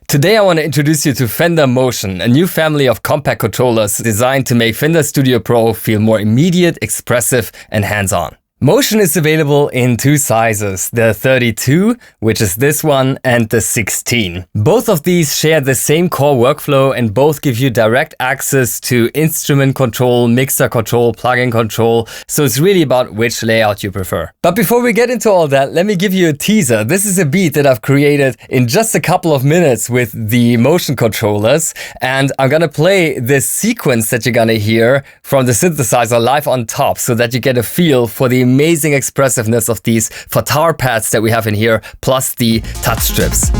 Today I want to introduce you to Fender Motion, a new family of compact controllers designed to make Fender Studio Pro feel more immediate, expressive and hands-on. Motion is available in two sizes, the 32, which is this one, and the 16. Both of these share the same core workflow and both give you direct access to instrument control, mixer control, plugin control, so it's really about which layout you prefer. But before we get into all that, let me give you a teaser. This is a beat that I've created in just a couple of minutes with the motion controllers, and I'm gonna play this sequence that you're gonna hear from the synthesizer live on top so that you get a feel for the amazing expressiveness of these FATAR pads that we have in here, plus the touch strips.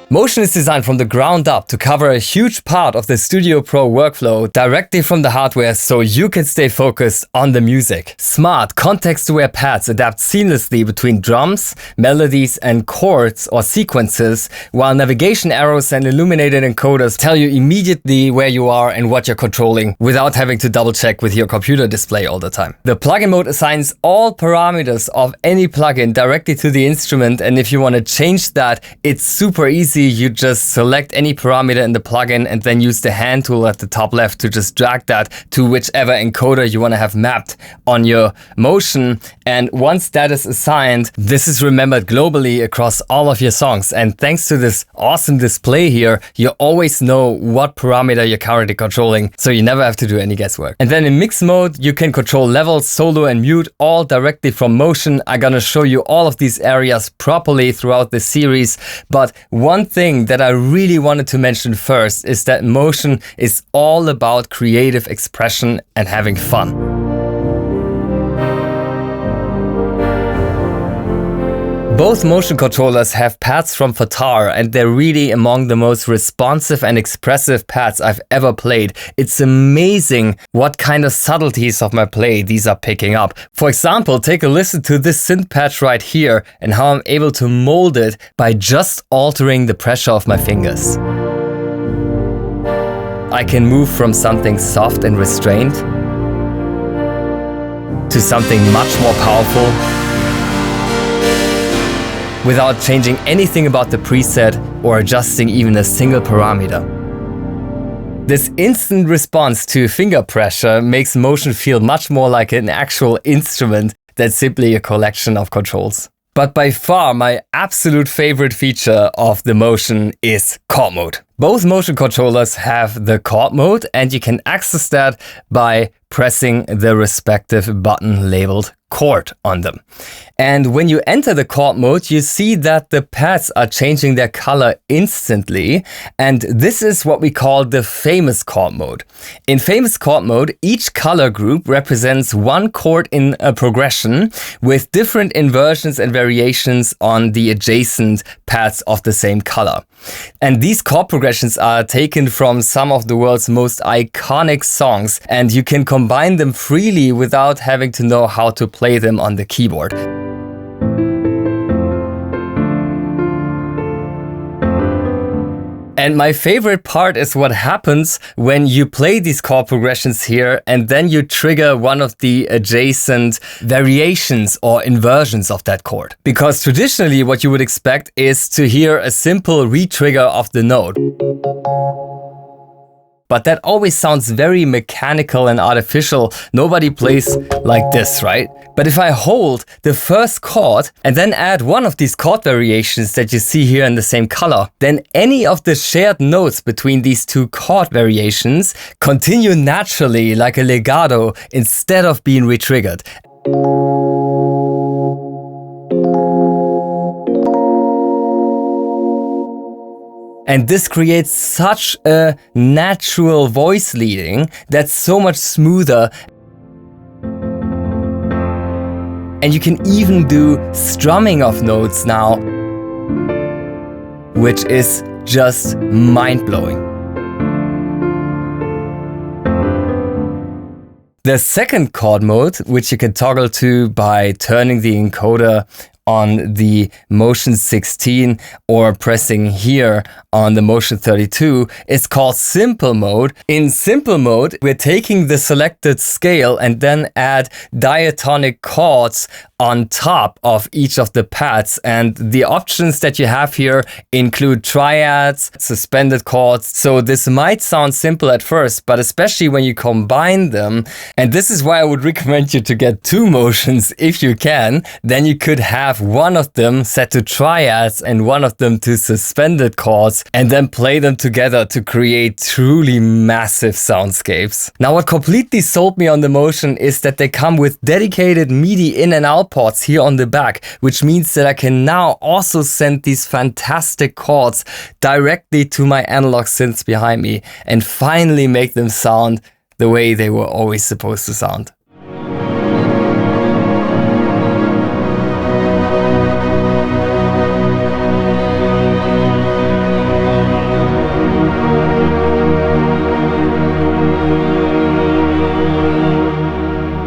Motion is designed from the ground up to cover a huge part of the Studio Pro workflow directly from the hardware so you can stay focused on the music. Smart, context-aware pads adapt seamlessly between drums, melodies and chords or sequences, while navigation arrows and illuminated encoders tell you immediately where you are and what you're controlling without having to double-check with your computer display all the time. The plugin mode assigns all parameters of any plugin directly to the instrument, and if you want to change that, it's super easy. You just select any parameter in the plugin and then use the hand tool at the top left to just drag that to whichever encoder you want to have mapped on your Motion. And once that is assigned, this is remembered globally across all of your songs. And thanks to this awesome display here, you always know what parameter you're currently controlling, so you never have to do any guesswork. And then in mix mode, you can control levels, solo and mute all directly from Motion. I'm gonna show you all of these areas properly throughout the series, but one thing that I really wanted to mention first is that Motion is all about creative expression and having fun. Both motion controllers have pads from FATAR, and they're really among the most responsive and expressive pads I've ever played. It's amazing what kind of subtleties of my play these are picking up. For example, take a listen to this synth patch right here and how I'm able to mold it by just altering the pressure of my fingers. I can move from something soft and restrained to something much more powerful, without changing anything about the preset or adjusting even a single parameter. This instant response to finger pressure makes Motion feel much more like an actual instrument than simply a collection of controls. But by far my absolute favorite feature of the Motion is chord mode. Both motion controllers have the chord mode, and you can access that by pressing the respective button labeled chord on them. And when you enter the chord mode, you see that the pads are changing their color instantly. And this is what we call the famous chord mode. In famous chord mode, each color group represents one chord in a progression with different inversions and variations on the adjacent pads of the same color. And these chord progressions are taken from some of the world's most iconic songs, and you can combine them freely without having to know how to play them on the keyboard. And my favorite part is what happens when you play these chord progressions here and then you trigger one of the adjacent variations or inversions of that chord. Because traditionally what you would expect is to hear a simple re-trigger of the note. But that always sounds very mechanical and artificial. Nobody plays like this, right? But if I hold the first chord and then add one of these chord variations that you see here in the same color, then any of the shared notes between these two chord variations continue naturally like a legato instead of being re-triggered. And this creates such a natural voice leading that's so much smoother. And you can even do strumming of notes now, which is just mind-blowing. The second chord mode, which you can toggle to by turning the encoder on the Motion 16 or pressing here on the Motion 32, is called simple mode. In simple mode, we're taking the selected scale and then add diatonic chords on top of each of the pads. And the options that you have here include triads, suspended chords. So this might sound simple at first, but especially when you combine them, and this is why I would recommend you to get 2 motions if you can, then you could have one of them set to triads and one of them to suspended chords, and then play them together to create truly massive soundscapes. Now, what completely sold me on the Motion is that they come with dedicated MIDI in and out ports here on the back, which means that I can now also send these fantastic chords directly to my analog synths behind me and finally make them sound the way they were always supposed to sound.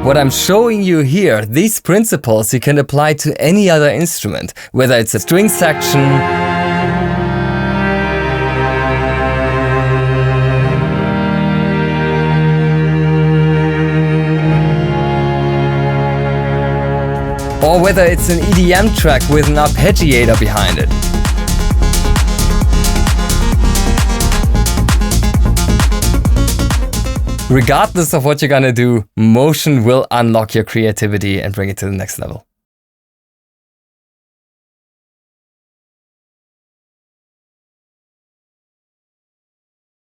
What I'm showing you here, these principles you can apply to any other instrument, whether it's a string section, or whether it's an EDM track with an arpeggiator behind it. Regardless of what you're gonna do, Motion will unlock your creativity and bring it to the next level.